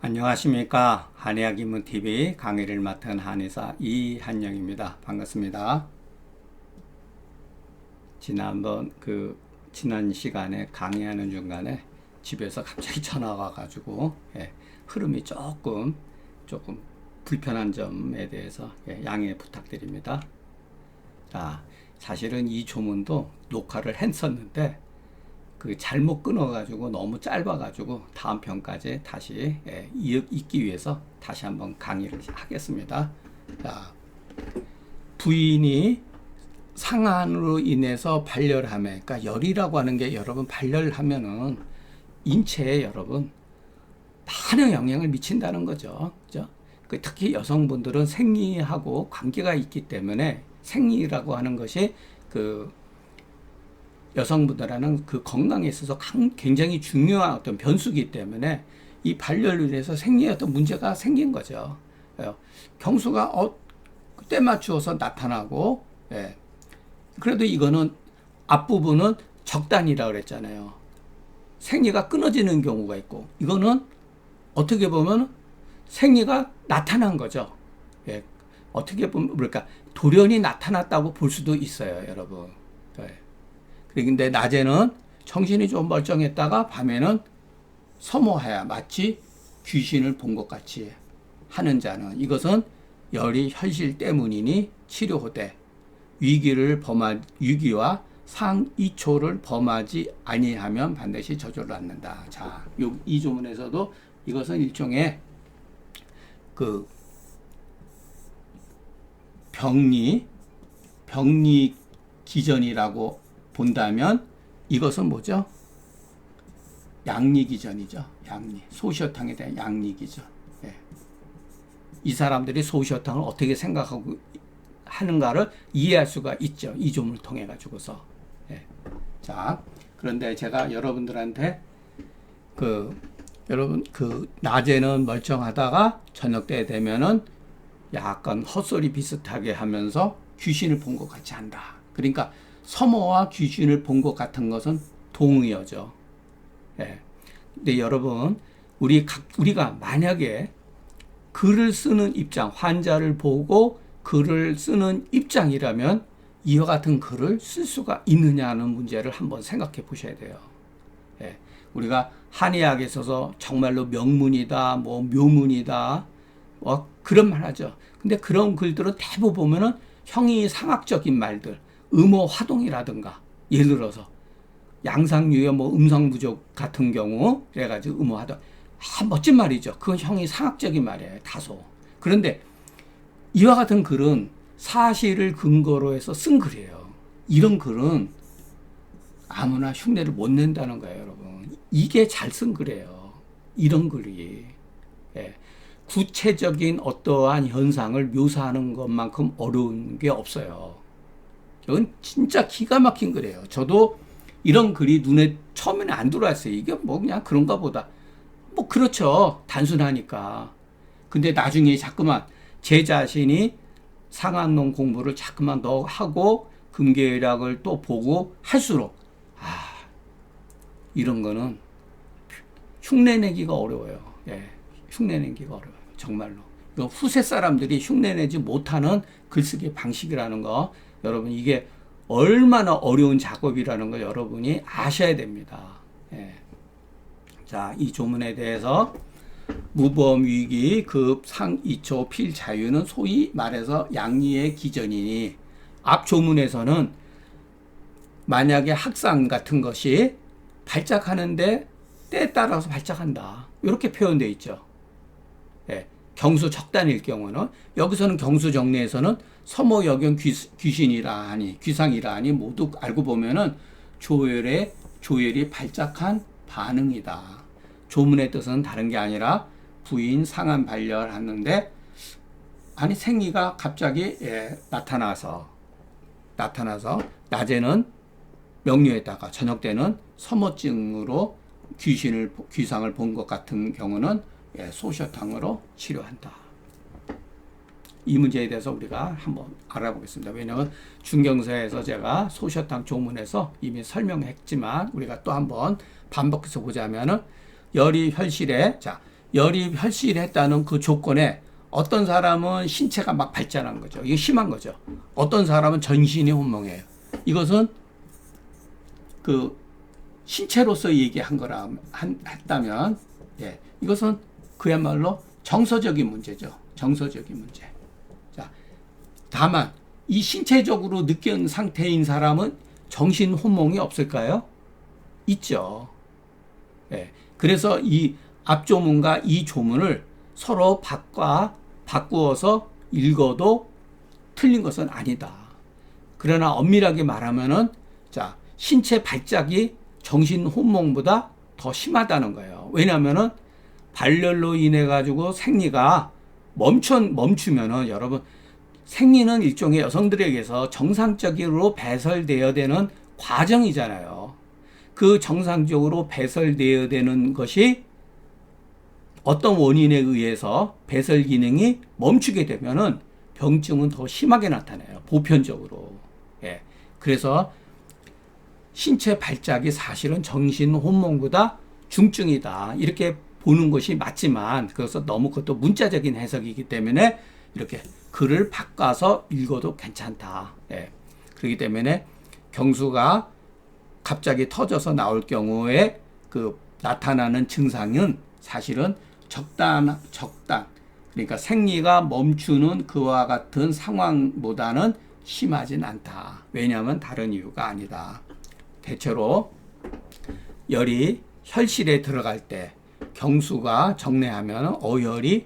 안녕하십니까. 한의학 입문TV 강의를 맡은 한의사 이한영입니다. 반갑습니다. 지난 시간에 강의하는 중간에 집에서 갑자기 전화가 와가지고 흐름이 조금 불편한 점에 대해서 양해 부탁드립니다. 자, 사실은 이 조문도 녹화를 했었는데 잘못 끊어가지고 너무 짧아가지고 다음 편까지 다시 읽기 위해서 다시 한번 강의를 하겠습니다. 자, 부인이 상한으로 인해서 발열함에, 그러니까 열이라고 하는 게 여러분 발열하면은 인체에 여러분 많은 영향을 미친다는 거죠. 그죠? 특히 여성분들은 생리하고 관계가 있기 때문에 생리라고 하는 것이 여성분들은 건강에 있어서 굉장히 중요한 어떤 변수이기 때문에 이 발열로 인해서 생리에 어떤 문제가 생긴 거죠. 경수가 때 맞추어서 나타나고, 그래도 이거는 앞부분은 적단이라고 그랬잖아요. 생리가 끊어지는 경우가 있고, 이거는 어떻게 보면 생리가 나타난 거죠. 어떻게 보면 돌연히 나타났다고 볼 수도 있어요, 여러분. 근데 낮에는 정신이 좀 멀쩡했다가 밤에는 서모하야 마치 귀신을 본 것 같이 하는 자는 이것은 열이 혈실 때문이니 치료호되 위기와 상이초를 범하지 아니하면 반드시 저절로 낫는다. 자, 이 조문에서도 이것은 일종의 병리 기전이라고 본다면 이것은 뭐죠? 양리기전이죠. 소시어탕에 대한 양리기전. 이 사람들이 소시어탕을 어떻게 생각하고 하는가를 이해할 수가 있죠. 이 조문을 통해 가지고서. 자, 그런데 제가 여러분들한테 여러분 낮에는 멀쩡하다가 저녁 때 되면은 약간 헛소리 비슷하게 하면서 귀신을 본 것 같이 한다. 그러니까 서모와 귀신을 본 것 같은 것은 동의어죠. 근데 여러분, 우리가 만약에 글을 쓰는 입장, 환자를 보고 글을 쓰는 입장이라면 이와 같은 글을 쓸 수가 있느냐는 문제를 한번 생각해 보셔야 돼요. 우리가 한의학에 있어서 정말로 명문이다, 묘문이다, 그런 말 하죠. 근데 그런 글들은 대부분 보면은 형이상학적인 말들, 음호화동이라든가, 예를 들어서 양상유의 음성부족 같은 경우 그래가지고 음호화동, 멋진 말이죠. 그건 형이상학적인 말이에요, 다소. 그런데 이와 같은 글은 사실을 근거로 해서 쓴 글이에요. 이런 글은 아무나 흉내를 못 낸다는 거예요, 여러분. 이게 잘 쓴 글이에요. 이런 글이. 구체적인 어떠한 현상을 묘사하는 것만큼 어려운 게 없어요. 이건 진짜 기가 막힌 글이에요. 저도 이런 글이 눈에 처음에는 안 들어왔어요. 이게 그냥 그런가 보다. 그렇죠. 단순하니까. 근데 나중에 자꾸만 제 자신이 상한론 공부를 자꾸만 더 하고 금계약을 또 보고 할수록 이런 거는 흉내내기가 어려워요. 흉내내기가 어려워요. 정말로. 이거 후세 사람들이 흉내내지 못하는 글쓰기 방식이라는 거, 여러분 이게 얼마나 어려운 작업이라는 걸 여러분이 아셔야 됩니다. 자, 이 조문에 대해서 무범위기 급상이초 필자유는 소위 말해서 양리의 기전이니, 앞 조문에서는 만약에 학상 같은 것이 발작하는데 때에 따라서 발작한다, 이렇게 표현되어 있죠. 경수 적단일 경우는, 여기서는 경수 정리에서는 서모여경 귀신이라 하니, 귀상이라 하니 모두 알고 보면은 조열이 발작한 반응이다. 조문의 뜻은 다른 게 아니라 부인 상한 발열하는데, 생리가 갑자기 나타나서 낮에는 명료했다가 저녁 때는 서모증으로 귀상을 본 것 같은 경우는 소시어탕으로 치료한다. 이 문제에 대해서 우리가 한번 알아보겠습니다. 왜냐하면 중경서에서 제가 소시어탕 조문에서 이미 설명했지만 우리가 또 한번 반복해서 보자면은 열이 혈실에, 자, 열이 혈실했다는 그 조건에 어떤 사람은 신체가 막 발전한 거죠. 이게 심한 거죠. 어떤 사람은 전신이 혼몽해요. 이것은 그 신체로서 얘기한 거라 했다면, 예, 이것은 그야말로 정서적인 문제죠. 정서적인 문제. 자, 다만 이 신체적으로 느낀 상태인 사람은 정신 혼몽이 없을까요? 있죠. 예, 그래서 이 앞조문과 이 조문을 서로 바꾸어서 읽어도 틀린 것은 아니다. 그러나 엄밀하게 말하면은, 자, 신체 발작이 정신 혼몽보다 더 심하다는 거예요. 왜냐하면은 발열로 인해 가지고 생리가 멈추면은, 여러분, 생리는 일종의 여성들에게서 정상적으로 배설되어야 되는 과정이잖아요. 그 정상적으로 배설되어야 되는 것이 어떤 원인에 의해서 배설 기능이 멈추게 되면은 병증은 더 심하게 나타나요. 보편적으로. 예. 그래서 신체 발작이 사실은 정신 혼몽보다 중증이다. 이렇게 보는 것이 맞지만, 그것은 너무 그것도 문자적인 해석이기 때문에 이렇게 글을 바꿔서 읽어도 괜찮다. 예. 그렇기 때문에 경수가 갑자기 터져서 나올 경우에 그 나타나는 증상은 사실은 적당. 그러니까 생리가 멈추는 그와 같은 상황보다는 심하진 않다. 왜냐하면 다른 이유가 아니다. 대체로 열이 혈실에 들어갈 때 경수가 정례하면 어혈이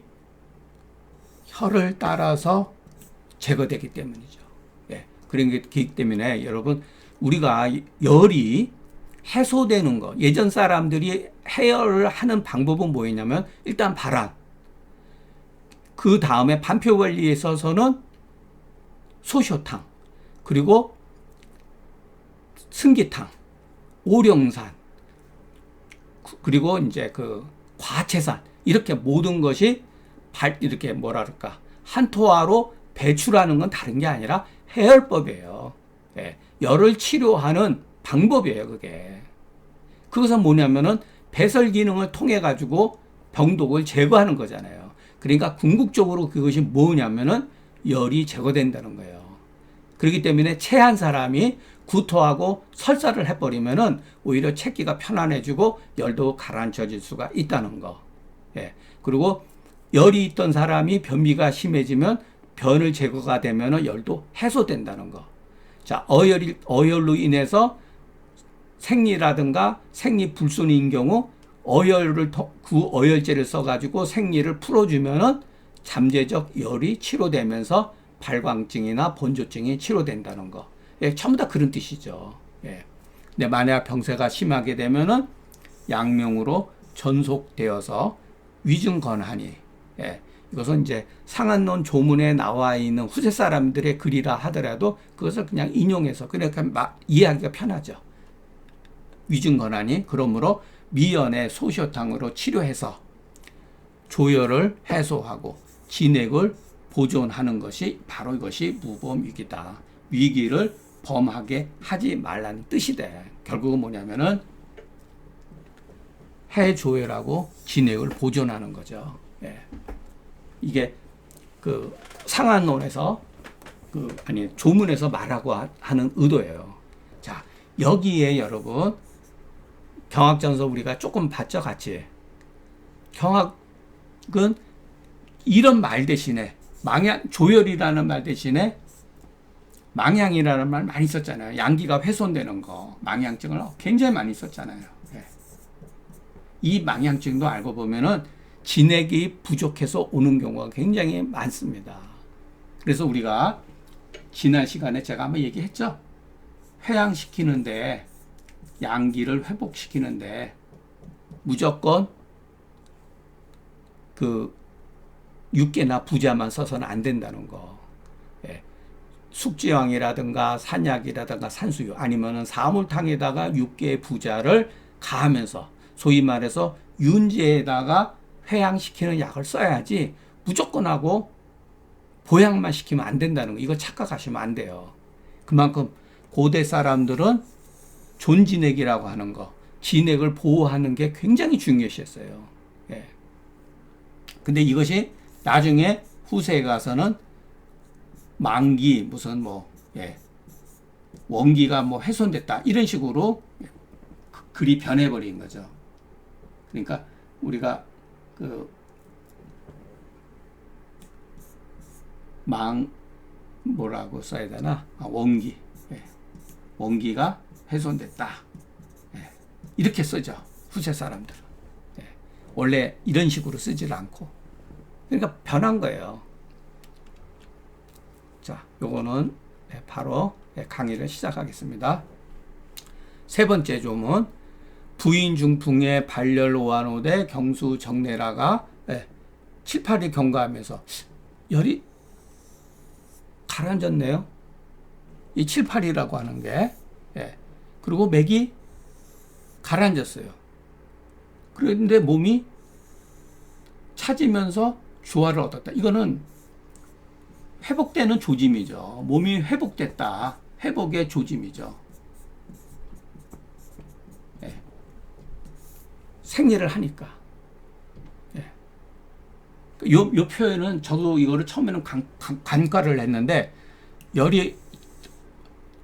혈을 따라서 제거되기 때문이죠. 예. 그렇기 때문에 여러분, 우리가 열이 해소되는 거, 예전 사람들이 해열을 하는 방법은 뭐였냐면, 일단 발안, 그 다음에 반표 관리에 있어서는 소쇼탕, 그리고 승기탕, 오령산, 그리고 이제 그 과채산, 이렇게 모든 것이 이렇게 뭐랄까, 한 토화로 배출하는 건 다른 게 아니라 해열법이에요. 예. 열을 치료하는 방법이에요, 그게. 그것은 뭐냐면은 배설 기능을 통해 가지고 병독을 제거하는 거잖아요. 그러니까 궁극적으로 그것이 뭐냐면은 열이 제거된다는 거예요. 그렇기 때문에 체한 사람이 구토하고 설사를 해버리면은 오히려 체기가 편안해지고 열도 가라앉혀질 수가 있다는 거. 예. 그리고 열이 있던 사람이 변비가 심해지면 변을 제거가 되면은 열도 해소된다는 거. 자, 어열로 인해서 생리라든가 생리 불순인 경우 그 어열제를 써가지고 생리를 풀어주면은 잠재적 열이 치료되면서 발광증이나 번조증이 치료된다는 거. 예, 전부 다 그런 뜻이죠. 예. 근데 만약 병세가 심하게 되면은 양명으로 전속되어서 위증건하니, 예, 이것은 이제 상한론 조문에 나와 있는 후세 사람들의 글이라 하더라도 그것을 그냥 인용해서 그러니까 이해하기가 편하죠. 위증건하니, 그러므로 미연의 소쇼탕으로 치료해서 조혈을 해소하고 진액을 보존하는 것이 바로 이것이 무범위기다. 위기를 범하게 하지 말라는 뜻이 돼. 결국은 뭐냐면은 해조혈하고 진액을 보존하는 거죠. 예. 이게 그 상한론에서 조문에서 말하고 하는 의도예요. 자, 여기에 여러분 경학전서 우리가 조금 봤죠, 같이. 경학은 이런 말 대신에 조혈이라는 말 대신에 망향이라는 말 많이 썼잖아요. 양기가 훼손되는 거, 망향증을 굉장히 많이 썼잖아요. 예. 이 망향증도 알고 보면은 진액이 부족해서 오는 경우가 굉장히 많습니다. 그래서 우리가 지난 시간에 제가 한번 얘기했죠. 회양시키는데, 양기를 회복시키는데 무조건 그 육계나 부자만 써서는 안 된다는 거. 예. 숙지황이라든가 산약이라든가 산수유, 아니면은 사물탕에다가 육계 부자를 가하면서 소위 말해서 윤제에다가 회양시키는 약을 써야지 무조건 하고 보양만 시키면 안 된다는 거. 이거 착각하시면 안 돼요. 그만큼 고대 사람들은 존진액이라고 하는 거, 진액을 보호하는 게 굉장히 중요시했어요. 예. 근데 이것이 나중에 후세에 가서는 만기 무슨 원기가 훼손됐다 이런 식으로 글이 변해버린 거죠. 그러니까 우리가 뭐라고 써야 되나? 원기. 원기가 훼손됐다. 이렇게 쓰죠. 후세 사람들은. 원래 이런 식으로 쓰질 않고. 그러니까 변한 거예요. 자, 요거는 바로 강의를 시작하겠습니다. 세 번째 조문. 부인중풍의 발열오한오대 경수정내라가 7, 8일 경과하면서 열이 가라앉았네요. 이 7, 8이라고 하는 게. 그리고 맥이 가라앉았어요. 그런데 몸이 차지면서 조화를 얻었다. 이거는 회복되는 조짐이죠. 몸이 회복됐다. 회복의 조짐이죠. 생리를 하니까. 요 표현은 저도 이거를 처음에는 간과를 했는데 열이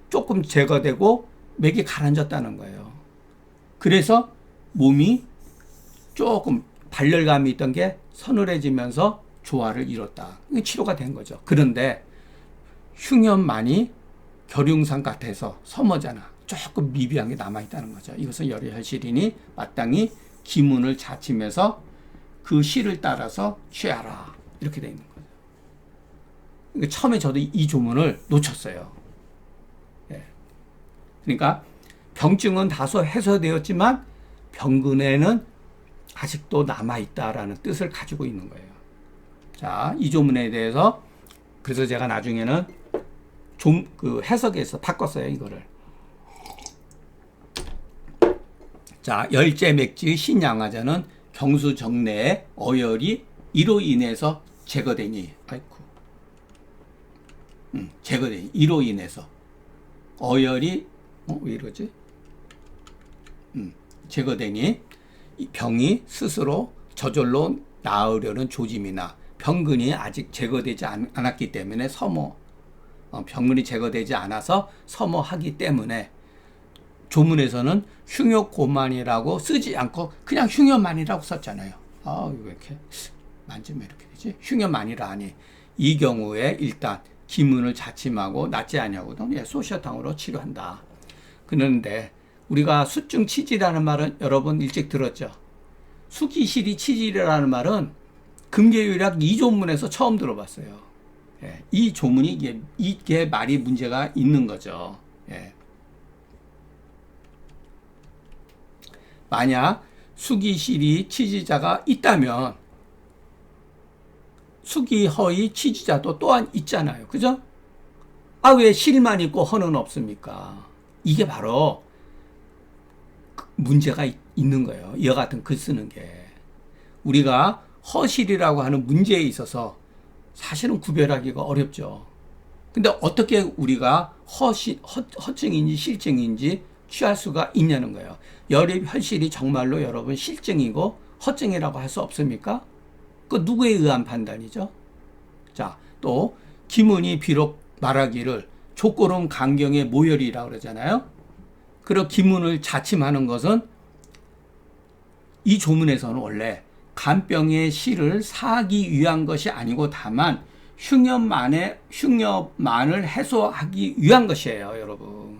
조금 제거되고 맥이 가라앉았다는 거예요. 그래서 몸이 조금 발열감이 있던 게 서늘해지면서 조화를 이뤘다. 치료가 된 거죠. 그런데 흉염만이 결흉상 같아서 섬어잖아. 조금 미비한 게 남아있다는 거죠. 이것은 열혈실이니 마땅히 기문을 자침해서 그 시를 따라서 취하라. 이렇게 되어 있는 거죠. 그러니까 처음에 저도 이 조문을 놓쳤어요. 그러니까 병증은 다소 해소되었지만 병근에는 아직도 남아있다라는 뜻을 가지고 있는 거예요. 자, 이 조문에 대해서 그래서 제가 나중에는 그 해석에서 바꿨어요. 이거를. 자, 열제맥지 신양화자는 경수정내의 어열이 이로 인해서 제거되니, 제거되니, 이로 인해서 어열이 왜 이러지? 제거되니 이 병이 스스로 저절로 나으려는 조짐이나 병근이 아직 제거되지 않았기 때문에 병근이 제거되지 않아서 섬어하기 때문에 조문에서는 흉욕고만이라고 쓰지 않고 그냥 흉염만이라고 썼잖아요. 왜 이렇게 만지면 이렇게 되지? 흉염만이라 하니 이 경우에 일단 기문을 자침하고 낫지 아니하고도 소시어탕으로 치료한다. 그런데 우리가 수증 치질이라는 말은 여러분 일찍 들었죠. 수기실이 치질이라는 말은 금계유략 2조문에서 처음 들어봤어요. 이 조문이 이게 말이 문제가 있는 거죠. 만약 수기실이 치지자가 있다면 수기허의 치지자도 또한 있잖아요. 그죠? 왜 실만 있고 허는 없습니까? 이게 바로 문제가 있는 거예요. 이와 같은 글 쓰는 게. 우리가 허실이라고 하는 문제에 있어서 사실은 구별하기가 어렵죠. 근데 어떻게 우리가 허증인지 실증인지 취할 수가 있냐는 거예요. 열혈실이 정말로 여러분 실증이고 허증이라고 할 수 없습니까? 그 누구에 의한 판단이죠? 자, 또 기문이 비록 말하기를 족고름 간경의 모열이라고 그러잖아요. 그런 기문을 자침하는 것은 이 조문에서는 원래 간병의 실을 사하기 위한 것이 아니고 다만 흉염만을 해소하기 위한 것이에요, 여러분.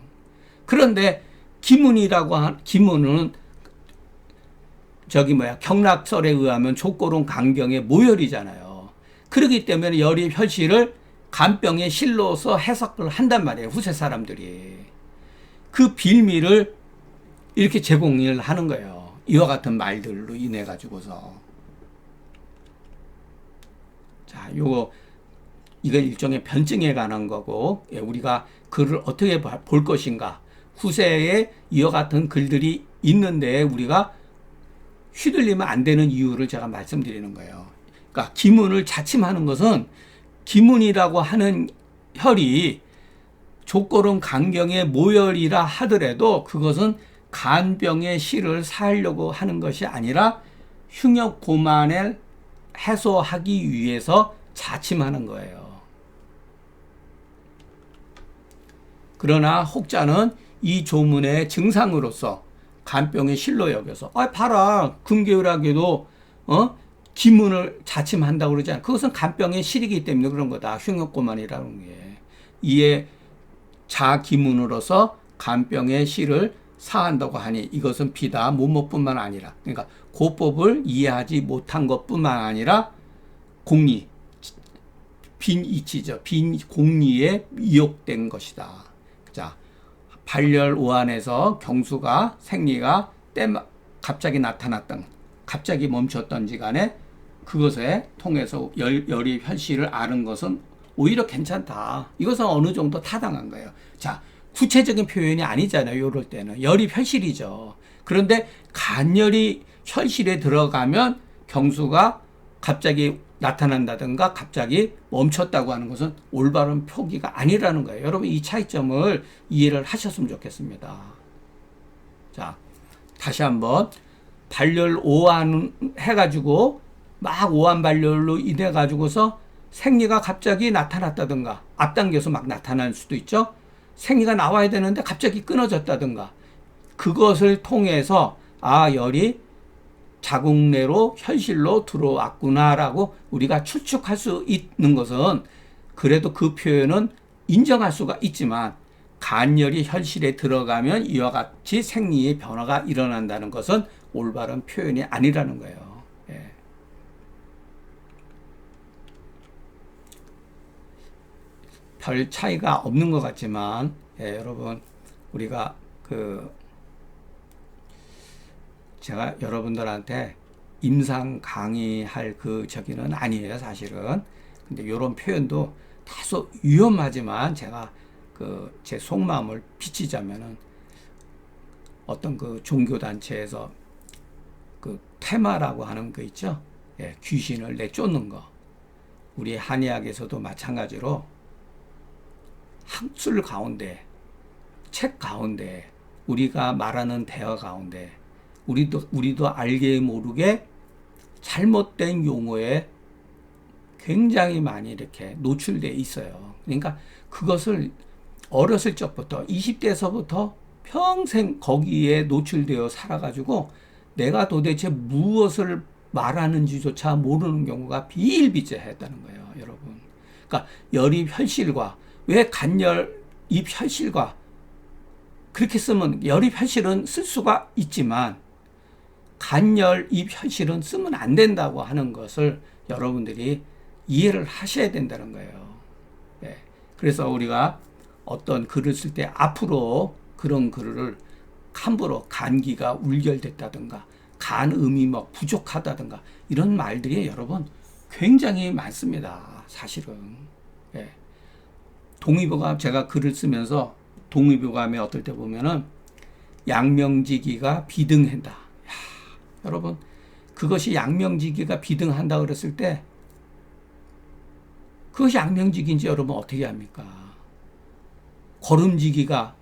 그런데 기문은 경락설에 의하면 족고름 간경의 모열이잖아요. 그렇기 때문에 열이 혈실을 간병의 실로서 해석을 한단 말이에요, 후세 사람들이. 그 빌미를 이렇게 제공을 하는 거예요. 이와 같은 말들로 인해 가지고서. 자, 이건 일종의 변증에 관한 거고, 우리가 글을 어떻게 볼 것인가. 후세에 이와 같은 글들이 있는데 우리가 휘둘리면 안 되는 이유를 제가 말씀드리는 거예요. 그러니까 기문을 자침하는 것은 기문이라고 하는 혈이 족고름 간경의 모열이라 하더라도 그것은 간병의 실을 사하려고 하는 것이 아니라 흉욕 고만을 해소하기 위해서 자침하는 거예요. 그러나 혹자는 이 조문의 증상으로서 간병의 실로 여겨서 봐라 금계율학에도 기문을 자침한다고 그러잖아요. 그것은 간병의 실이기 때문에 그런 거다. 흉역고만이라는 게. 이에 자기문으로서 간병의 실을 사한다고 하니 이것은 비다 뭐뭐뿐만 아니라 그러니까 고법을 이해하지 못한 것뿐만 아니라 공리 빈 이치죠. 빈 공리에 미혹된 것이다. 자, 발열 오한에서 경수가 생리가 갑자기 나타났던 갑자기 멈췄던지 간에 그것에 통해서 열이 혈실을 앓은 것은 오히려 괜찮다. 이것은 어느 정도 타당한 거예요. 자, 구체적인 표현이 아니잖아요. 이럴 때는 열이 혈실이죠. 그런데 간열이 혈실에 들어가면 경수가 갑자기 나타난다든가 갑자기 멈췄다고 하는 것은 올바른 표기가 아니라는 거예요. 여러분 이 차이점을 이해를 하셨으면 좋겠습니다. 자, 다시 한번 발열 오한 해가지고 막 오한 발열로 인해 가지고서 생리가 갑자기 나타났다든가 앞당겨서 막 나타날 수도 있죠. 생리가 나와야 되는데 갑자기 끊어졌다든가 그것을 통해서 열이 자궁 내로 혈실로 들어왔구나라고 우리가 추측할 수 있는 것은 그래도 그 표현은 인정할 수가 있지만 간열이 혈실에 들어가면 이와 같이 생리의 변화가 일어난다는 것은 올바른 표현이 아니라는 거예요. 예. 별 차이가 없는 것 같지만 여러분 우리가 제가 여러분들한테 임상 강의할 저기는 아니에요, 사실은. 근데 이런 표현도 다소 위험하지만 제가 제 속마음을 비치자면은 어떤 종교단체에서 테마라고 하는 거 있죠? 귀신을 내쫓는 거. 우리 한의학에서도 마찬가지로 학술 가운데, 책 가운데, 우리가 말하는 대화 가운데 우리도 알게 모르게 잘못된 용어에 굉장히 많이 이렇게 노출되어 있어요. 그러니까 그것을 어렸을 적부터 20대에서부터 평생 거기에 노출되어 살아가지고 내가 도대체 무엇을 말하는지조차 모르는 경우가 비일비재했다는 거예요, 여러분. 그러니까 열입 혈실과 왜 간열 입 혈실과 그렇게 쓰면 열입 혈실은 쓸 수가 있지만 간열 입 혈실은 쓰면 안 된다고 하는 것을 여러분들이 이해를 하셔야 된다는 거예요. 네. 그래서 우리가 어떤 글을 쓸 때 앞으로 그런 글을 함부로 간기가 울결됐다든가 간음이 뭐 부족하다든가 이런 말들이 여러분 굉장히 많습니다. 사실은. 네. 동의보감 제가 글을 쓰면서 동의보감에 어떨 때 보면은 양명지기가 비등한다. 여러분 그것이 양명지기가 비등한다 그랬을 때 그것이 양명지기인지 여러분 어떻게 합니까? 걸음지기가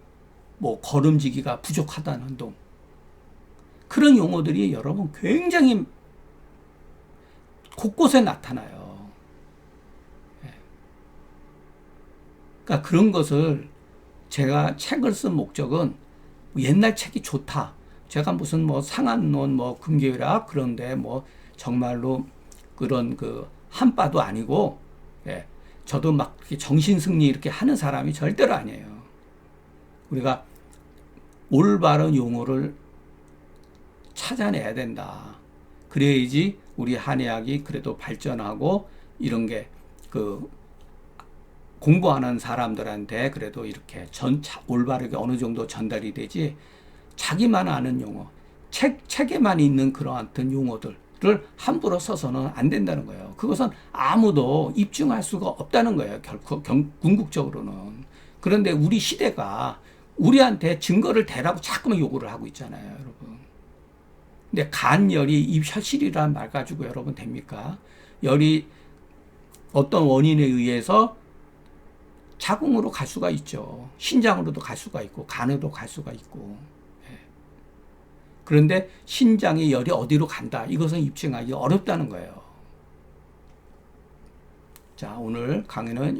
부족하다는 동 그런 용어들이 여러분 굉장히 곳곳에 나타나요. 그러니까 그런 것을 제가 책을 쓴 목적은 옛날 책이 좋다. 제가 무슨 상한론 금계율학 그런데 정말로 그런 한바도 아니고 저도 막 정신승리 이렇게 하는 사람이 절대로 아니에요. 우리가 올바른 용어를 찾아내야 된다. 그래야지 우리 한의학이 그래도 발전하고 이런 게 공부하는 사람들한테 그래도 이렇게 올바르게 어느 정도 전달이 되지 자기만 아는 용어, 책에만 있는 그러한 용어들을 함부로 써서는 안 된다는 거예요. 그것은 아무도 입증할 수가 없다는 거예요. 결코 궁극적으로는. 그런데 우리 시대가 우리한테 증거를 대라고 자꾸만 요구를 하고 있잖아요, 여러분. 근데 간열이 입혈실이라는 말 가지고 여러분 됩니까? 열이 어떤 원인에 의해서 자궁으로 갈 수가 있죠. 신장으로도 갈 수가 있고 간으로 갈 수가 있고. 그런데 신장의 열이 어디로 간다. 이것은 입증하기 어렵다는 거예요. 자, 오늘 강의는